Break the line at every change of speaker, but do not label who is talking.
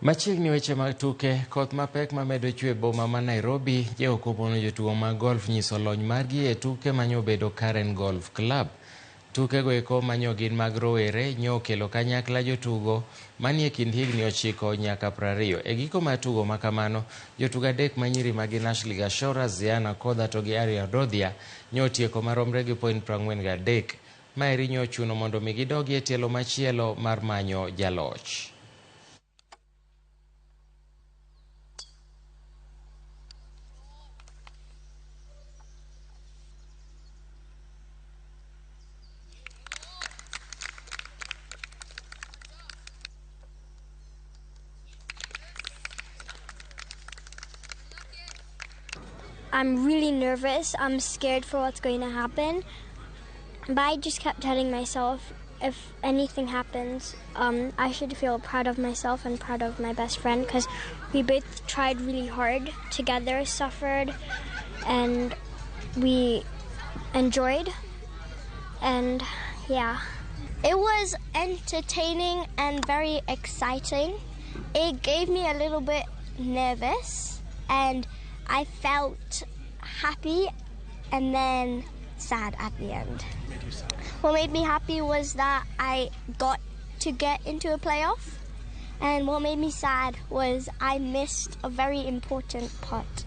Machiegni weche mag tuke, koth mapek mamedo chwe boma ma Nairobi okomono jotugo mag golf nyiso lony margi e tuke manyo bedo Karen Golf Club. Tukego eko manyo gin mag rowere okelo kanyakla jotugo manie kind higni 9 nyaka 20. E giko mar tugo makamano, jotugo adek manyiri magin Ashley Gashora, Ziana Kodha to gi Aria Dodhia nyotieko maromre gi point 43. Maeri ochuno mondo mi gidogi e tielo machielo mar manyo jaloch.
I'm really nervous. I'm scared for what's going to happen. But I just kept telling myself, if anything happens, I should feel proud of myself and proud of my best friend, because we both tried really hard together, suffered, and we enjoyed. And yeah.
It was entertaining and very exciting. It gave me a little bit nervous, and I felt happy and then sad at the end. What made me happy was that I got to get into a playoff, and what made me sad was I missed a very important part.